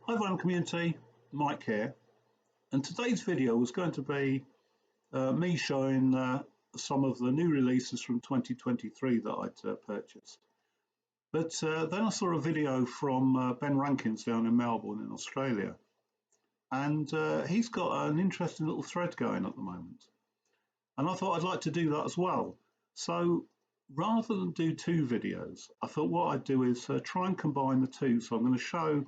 Hi Vinyl community, Mike here, and today's video was going to be me showing some of the new releases from 2023 that I'd purchased. But then I saw a video from Ben Rankins down in Melbourne in Australia, and he's got an interesting little thread going at the moment. And I thought I'd like to do that as well. So rather than do two videos, I thought what I'd do is try and combine the two. So I'm going to show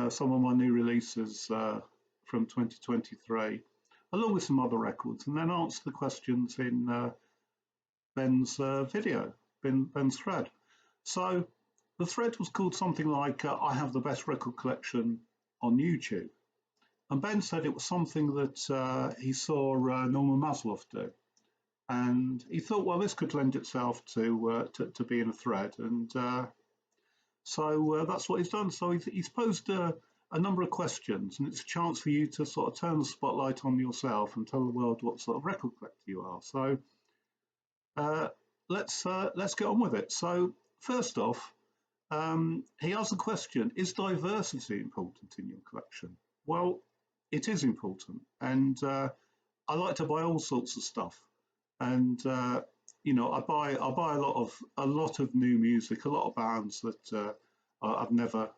some of my new releases from 2023, along with some other records, and then answer the questions in Ben's video, Ben's thread. So the thread was called something like I have the best record collection on YouTube. And Ben said it was something that he saw Norman Maslow do. And he thought, well, this could lend itself to being a thread. And so that's what he's done. So he's posed a number of questions, and it's a chance for you to sort of turn the spotlight on yourself and tell the world what sort of record collector you are. So let's get on with it. So first off, he asks a question: is diversity important in your collection? Well, it is important, and I like to buy all sorts of stuff, and you know, I buy a lot of new music, a lot of bands that I've never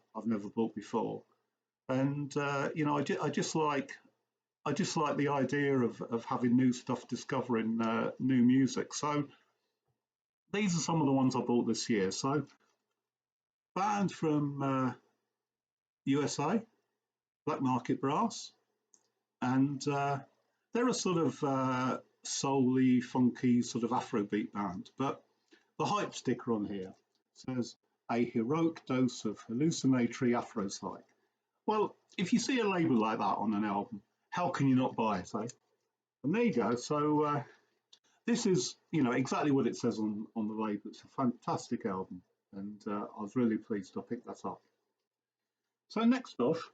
bought before, and you know, I just like the idea of having new stuff, discovering new music. So these are some of the ones I bought this year. So band from USA, Black Market Brass, and they're a sort of soul-y, funky sort of Afrobeat band. But the hype sticker on here says a heroic dose of hallucinatory Afro psych. Well, if you see a label like that on an album, how can you not buy it, eh? And there you go. So this is, you know, exactly what it says on the label. It's a fantastic album, and I was really pleased I picked that up. So next off,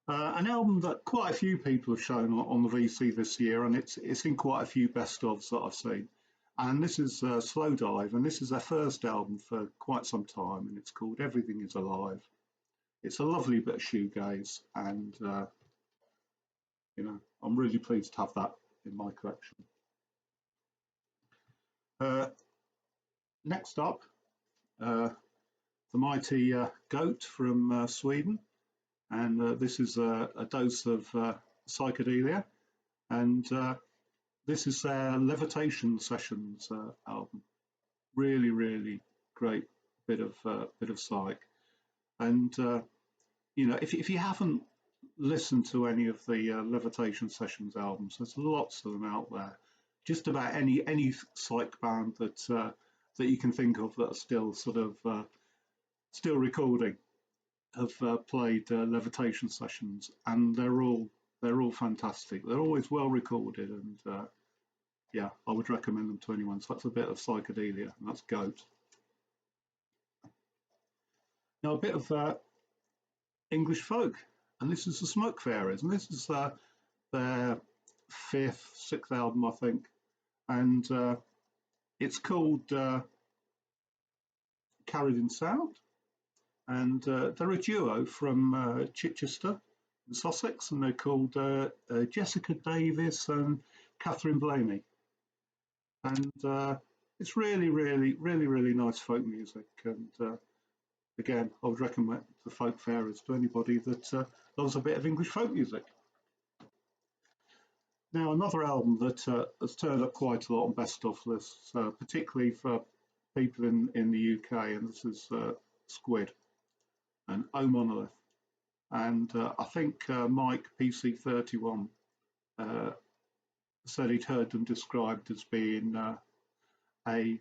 an album that quite a few people have shown on the VC this year, and it's in quite a few best ofs that I've seen. And this is Slow Dive, and this is their first album for quite some time, and it's called Everything Is Alive. It's a lovely bit of shoegaze, and you know, I'm really pleased to have that in my collection. Next up, the mighty Goat from Sweden. And this is a dose of psychedelia, and this is their Levitation Sessions album. Really, really great bit of psych. And you know, if you haven't listened to any of the Levitation Sessions albums, there's lots of them out there. Just about any psych band that you can think of that are still sort of still recording have played Levitation Sessions, and they're all fantastic. They're always well recorded, and yeah, I would recommend them to anyone. So that's a bit of psychedelia, and that's Goat. Now a bit of English folk, and this is the Smoke Fairies, and this is their sixth album, I think, and it's called Carried in Sound. And they're a duo from Chichester in Sussex, and they're called Jessica Davis and Catherine Blaney. And it's really nice folk music. And again, I would recommend the Folk Fairies to anybody that loves a bit of English folk music. Now, another album that has turned up quite a lot on best of lists, particularly for people in the UK, and this is Squid and Oh Monolith. And I think Mike PC31 said he'd heard them described as being a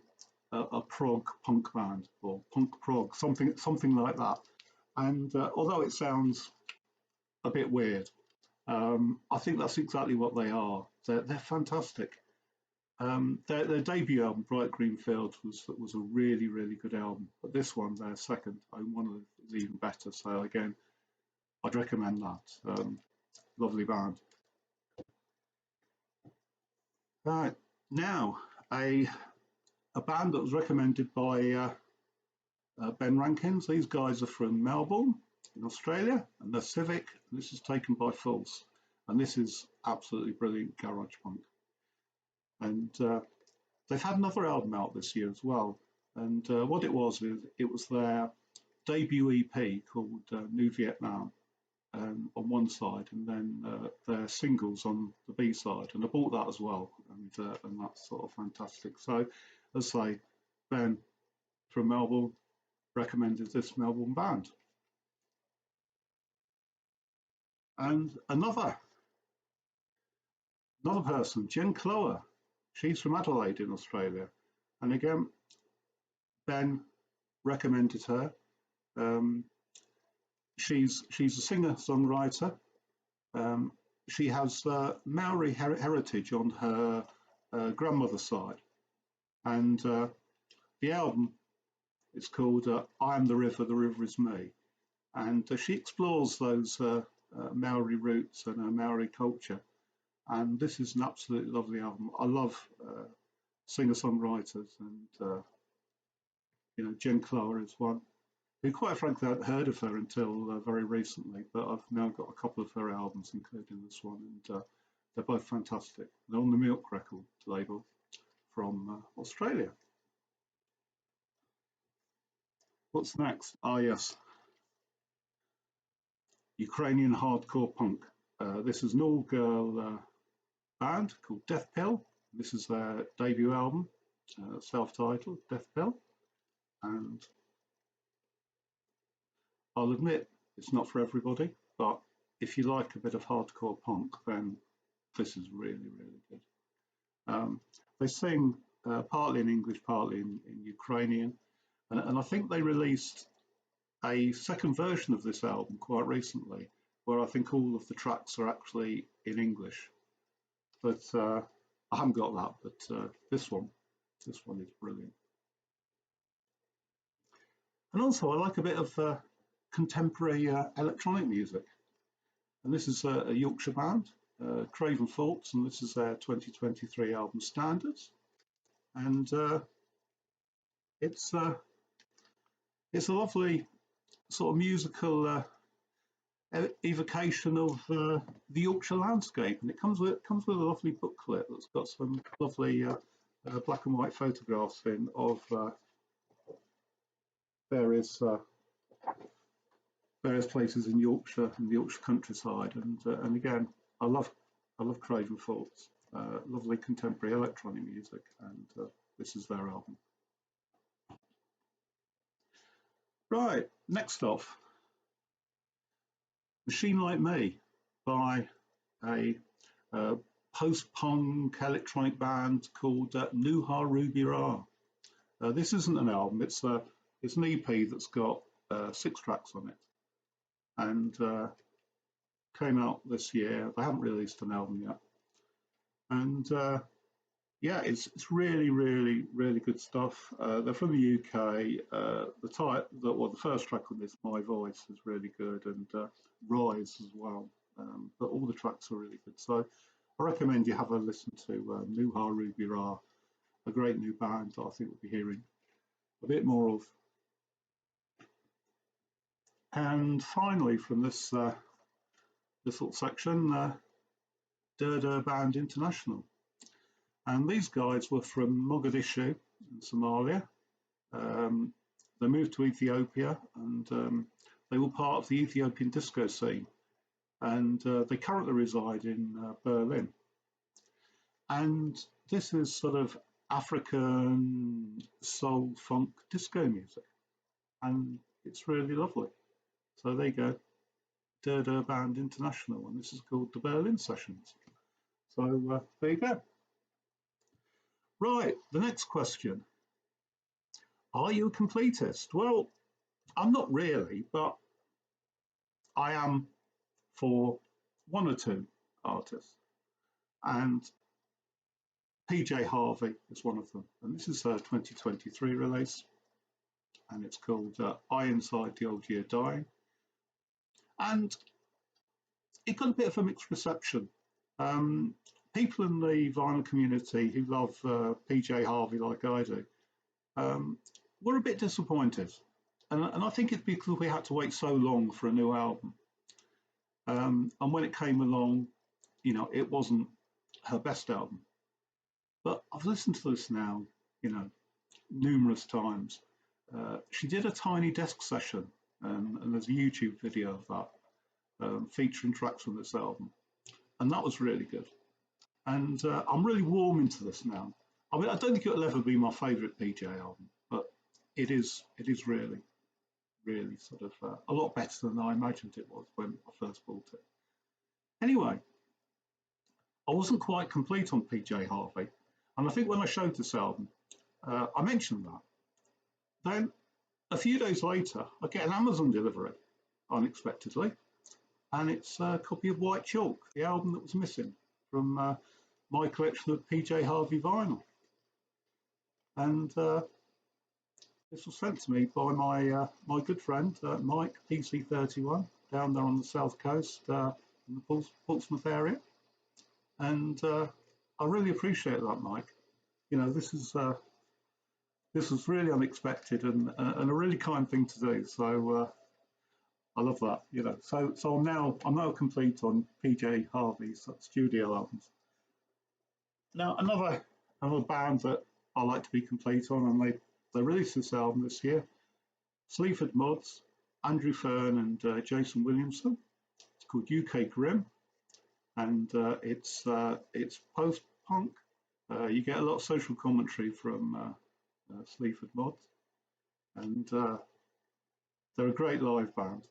prog punk band, or punk prog, something like that. And although it sounds a bit weird, I think that's exactly what they are. They're fantastic. Their debut album, Bright Green Fields, was a really good album. But this one, their second, one is even better. So again, I'd recommend that. Lovely band. Right, now a band that was recommended by Ben Rankins. These guys are from Melbourne, in Australia, and they're Civic. And this is taken by False, and this is absolutely brilliant garage punk. And they've had another album out this year as well. And what it was their debut EP called New Vietnam on one side, and then their singles on the B side. And I bought that as well, and that's sort of fantastic. So, as I say, Ben from Melbourne recommended this Melbourne band. And another person, Jen Clower, she's from Adelaide in Australia, and again, Ben recommended her. She's a singer-songwriter. She has Maori heritage on her grandmother's side, and the album is called "I Am the River Is Me," and she explores those Maori roots and Maori culture. And this is an absolutely lovely album. I love singer-songwriters, and Jen Clower is one who, quite frankly, I hadn't heard of her until very recently, but I've now got a couple of her albums, including this one, and they're both fantastic. They're on the Milk Record label from Australia. What's next? Ah, yes, Ukrainian hardcore punk. This is an all-girl band called Death Pill. This is their debut album, self-titled Death Pill, and I'll admit it's not for everybody, but if you like a bit of hardcore punk, then this is really, really good. They sing partly in English, partly in Ukrainian, and I think they released a second version of this album quite recently, where I think all of the tracks are actually in English. But I haven't got that, but this one is brilliant. And also, I like a bit of contemporary electronic music. And this is a Yorkshire band, Craven Faults, and this is their 2023 album Standards. And it's a lovely sort of musical evocation of the Yorkshire landscape, and it comes with a lovely booklet that's got some lovely black and white photographs in of various places in Yorkshire and the Yorkshire countryside, and again, I love Craven Faults, lovely contemporary electronic music, and this is their album. Right, next off, Machine Like Me by a post-punk electronic band called Nuha Ruby Ra. This isn't an album, it's an EP that's got 6 tracks on it, and came out this year. They haven't released an album yet, and yeah, it's really, really, really good stuff. They're from the UK. The first track on this, My Voice, is really good, and Rise as well. But all the tracks are really good. So I recommend you have a listen to Nuha Ruby Ra, a great new band that I think we'll be hearing a bit more of. And finally, from this little section, Durdur Band International. And these guys were from Mogadishu in Somalia. They moved to Ethiopia, and they were part of the Ethiopian disco scene. And they currently reside in Berlin. And this is sort of African soul funk disco music, and it's really lovely. So there you go, Durdur Band International, and this is called the Berlin Sessions. So there you go. Right, the next question. Are you a completist? Well, I'm not really, but I am for one or two artists. And PJ Harvey is one of them. And this is a 2023 release. And it's called I Inside the Old Year Dying. And it got a bit of a mixed reception. People in the vinyl community who love PJ Harvey like I do were a bit disappointed and I think it's because we had to wait so long for a new album. And when it came along, it wasn't her best album. But I've listened to this now, you know, numerous times. She did a tiny desk session, and there's a YouTube video of that featuring tracks from this album, and that was really good. And I'm really warming to this now. I mean, I don't think it'll ever be my favourite PJ album, but it is really, really sort of a lot better than I imagined it was when I first bought it. Anyway, I wasn't quite complete on PJ Harvey, and I think when I showed this album, I mentioned that. Then a few days later, I get an Amazon delivery unexpectedly, and it's a copy of White Chalk, the album that was missing from my collection of PJ Harvey vinyl. And this was sent to me by my good friend Mike PC31 down there on the south coast in the Portsmouth area, and I really appreciate that, Mike. This was really unexpected and a really kind thing to do. So I love that. So I'm now complete on PJ Harvey's studio albums. Now another band that I like to be complete on, and they released this album this year. Sleaford Mods, Andrew Fern and Jason Williamson. It's called UK Grim, and it's post punk. You get a lot of social commentary from Sleaford Mods, and they're a great live band.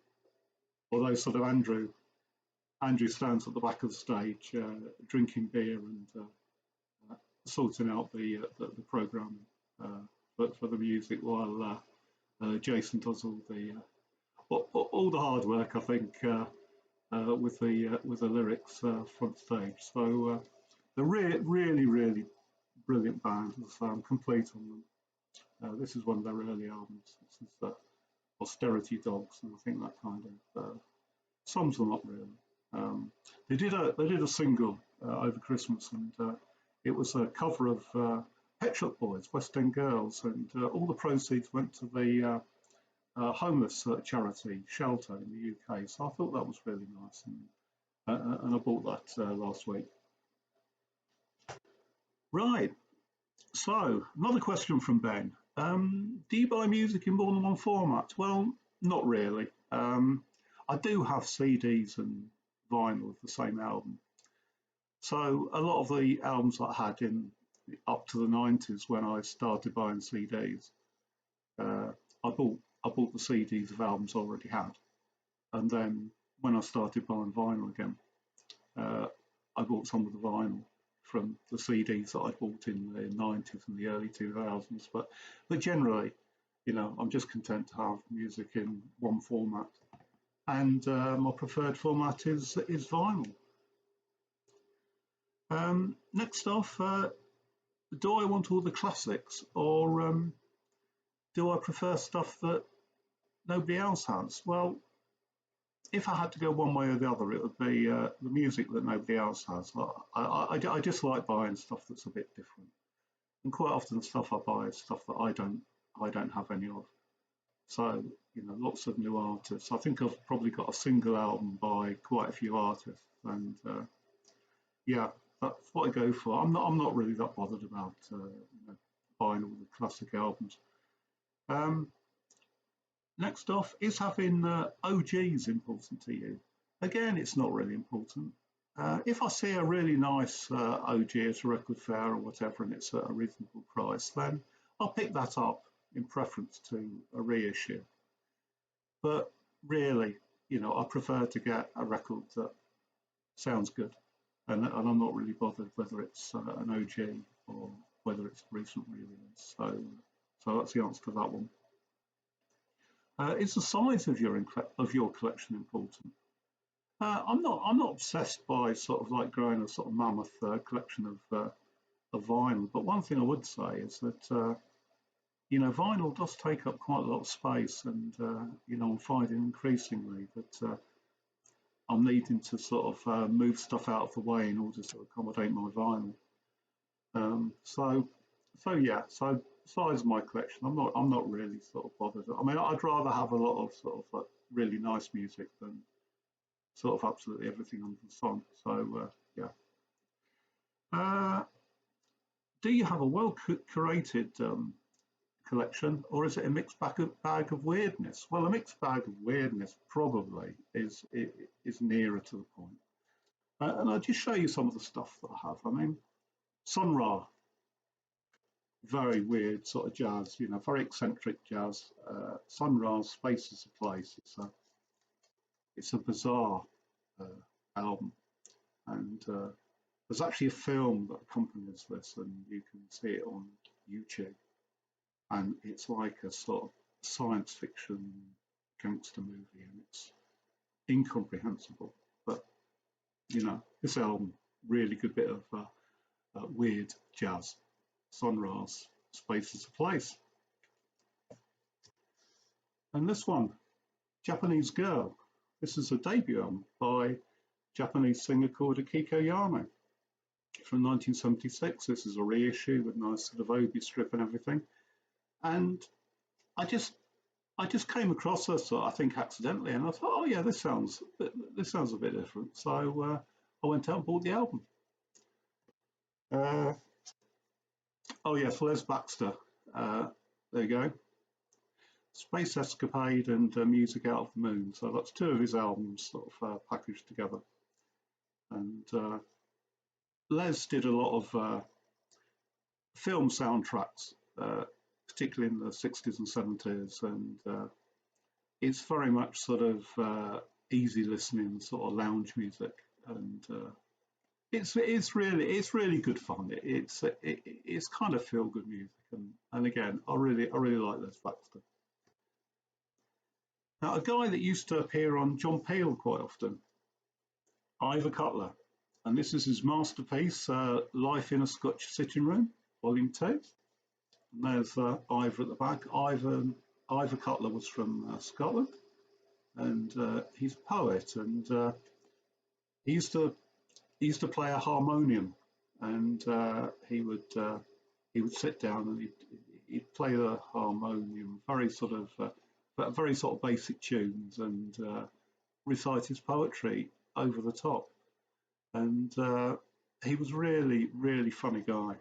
Although sort of Andrew stands at the back of the stage drinking beer and sorting out the programming for the music, while Jason does all the hard work, I think, with the lyrics front stage. So they're really, really brilliant band. So I'm complete on them. This is one of their early albums. This is Austerity Dogs, and I think that kind of sums them up really. They did a single over Christmas, and it was a cover of Pet Shop Boys, West End Girls, and all the proceeds went to the homeless charity Shelter in the UK. So I thought that was really nice, and I bought that last week. Right. So another question from Ben. Do you buy music in more than one format? Well, not really. I do have CDs and vinyl of the same album. So a lot of the albums I had in up to the 90s, when I started buying CDs, I bought the CDs of albums I already had, and then when I started buying vinyl again, I bought some of the vinyl from the CDs that I bought in the 90s and the early 2000s. But generally, I'm just content to have music in one format, and my preferred format is vinyl. Next off, do I want all the classics, or do I prefer stuff that nobody else has? Well, if I had to go one way or the other, it would be the music that nobody else has. I just like buying stuff that's a bit different, and quite often the stuff I buy is stuff that I don't have any of. So lots of new artists. I think I've probably got a single album by quite a few artists, and yeah, that's what I go for. I'm not really that bothered about buying all the classic albums. Next off, is having OGs important to you? Again, it's not really important. If I see a really nice OG at a record fair or whatever, and it's at a reasonable price, then I'll pick that up in preference to a reissue. But really, I prefer to get a record that sounds good, and I'm not really bothered whether it's an OG or whether it's a recent release. So that's the answer to that one. Is the size of your collection important? I'm not obsessed by sort of like growing a sort of mammoth collection of vinyl, but one thing I would say is that vinyl does take up quite a lot of space, and I'm finding increasingly that I'm needing to sort of move stuff out of the way in order to accommodate my vinyl. So yeah, so size of my collection, I'm not really sort of bothered. I mean, I'd rather have a lot of sort of like really nice music than sort of absolutely everything under the sun. So yeah. Uh, do you have a well curated collection, or is it a mixed bag of weirdness? Well, a mixed bag of weirdness probably is nearer to the point. And I'll just show you some of the stuff that I have. I mean, Sun Ra, very weird sort of jazz, you know, very eccentric jazz. Sun Ra's Space is a Place. It's a bizarre album, and there's actually a film that accompanies this, and you can see it on YouTube. And it's like a sort of science fiction gangster movie, and it's incomprehensible. But you know, this album, really good bit of weird jazz. Sun Ra's Space is a Place. And this one, Japanese Girl. This is a debut album by Japanese singer called Akiko Yano from 1976. This is a reissue with nice sort of obi strip and everything. And I just came across this, I think accidentally, and I thought, oh yeah, this sounds a bit different. So I went out and bought the album. Oh yes, Les Baxter. There you go. Space Escapade and Music Out of the Moon. So that's two of his albums sort of packaged together. And Les did a lot of film soundtracks, particularly in the 60s and 70s, and it's very much sort of easy listening, sort of lounge music, and it's really good fun. It's kind of feel good music, and again, I really like Les Baxter. Now, a guy that used to appear on John Peel quite often, Ivor Cutler, and this is his masterpiece, Life in a Scotch Sitting Room, Volume 2. And there's Ivor at the back. Ivor Cutler was from Scotland, and he's a poet, and he used to play a harmonium, and he would sit down and he'd play the harmonium, very sort of basic tunes, and recite his poetry over the top. And he was really funny guy.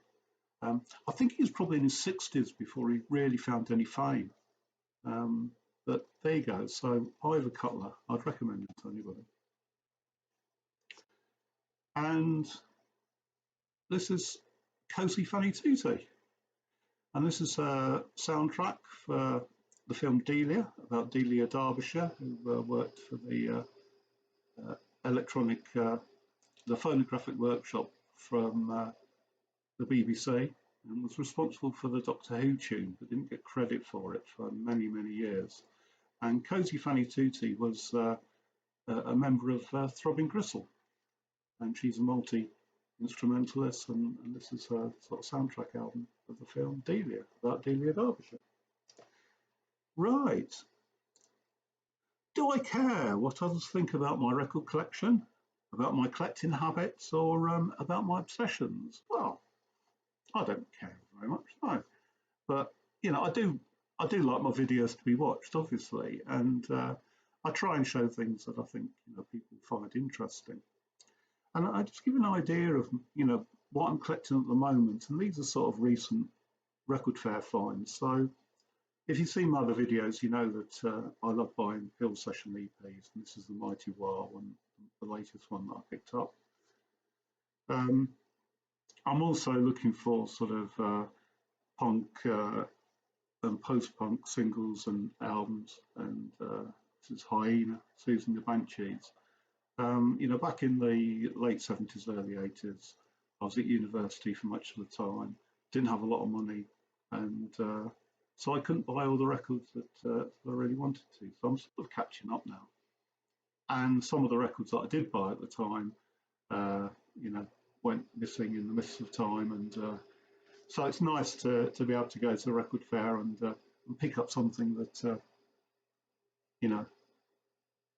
I think he was probably in his 60s before he really found any fame. But there you go. So Ivor Cutler, I'd recommend it to anybody. And this is Cozy Fanny Tutti. And this is a soundtrack for the film Delia, about Delia Derbyshire, who worked for the the phonographic workshop from the BBC, and was responsible for the Doctor Who tune, but didn't get credit for it for many years. And Cozy Fanny Tutti was a member of Throbbing Gristle, and she's a multi-instrumentalist, and this is her sort of soundtrack album of the film Delia, about Delia Derbyshire. Right. Do I care what others think about my record collection, about my collecting habits, or about my obsessions? Well, I don't care very much, no. But you know, I do like my videos to be watched, obviously, and I try and show things that I think people find interesting. And I just give an idea of what I'm collecting at the moment, and these are sort of recent record fair finds. So if you've seen my other videos, you know that I love buying Hill Session EPs, and this is the Mighty Wow one, the latest one that I picked up. I'm also looking for sort of punk and post-punk singles and albums, and this is Hyena, Susan the Banshees. Back in the late 70s, early 80s, I was at university for much of the time, didn't have a lot of money, and so I couldn't buy all the records that I really wanted to. So I'm sort of catching up now. And some of the records that I did buy at the time, went missing in the mists of time, and so it's nice to be able to go to a record fair and pick up something that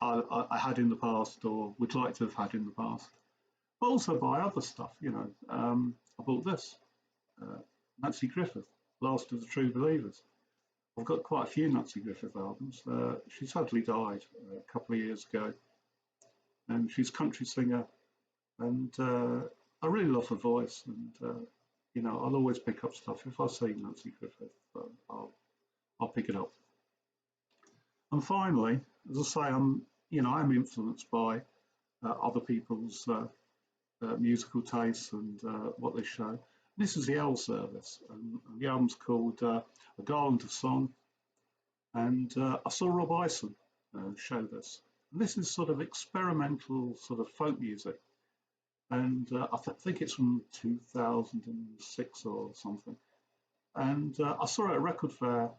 I had in the past or would like to have had in the past. But also buy other stuff. I bought this Nancy Griffith. Last of the True Believers. I've got quite a few Nancy Griffith albums. She sadly died a couple of years ago, and she's a country singer, and I really love her voice, and I'll always pick up stuff. If I see Nancy Griffith, I'll pick it up. And finally, as I say, I'm influenced by other people's musical tastes and what they show. This is the L Service, and the album's called A Garland of Song, and I saw Rob Ison show this. And this is sort of experimental sort of folk music, and I think it's from 2006 or something. And I saw it at a record fair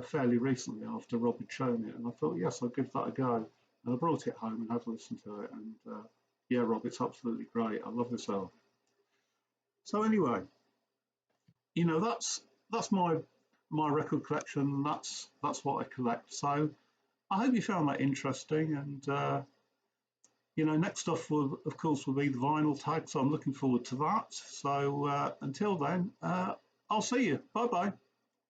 fairly recently after Rob had shown it, and I thought, yes, I'll give that a go. And I brought it home and had a listen to it, and yeah, Rob, it's absolutely great. I love this album. So anyway, that's my record collection. That's what I collect. So I hope you found that interesting. And next off will, of course, will be the vinyl tag. So I'm looking forward to that. So until then, I'll see you. Bye bye.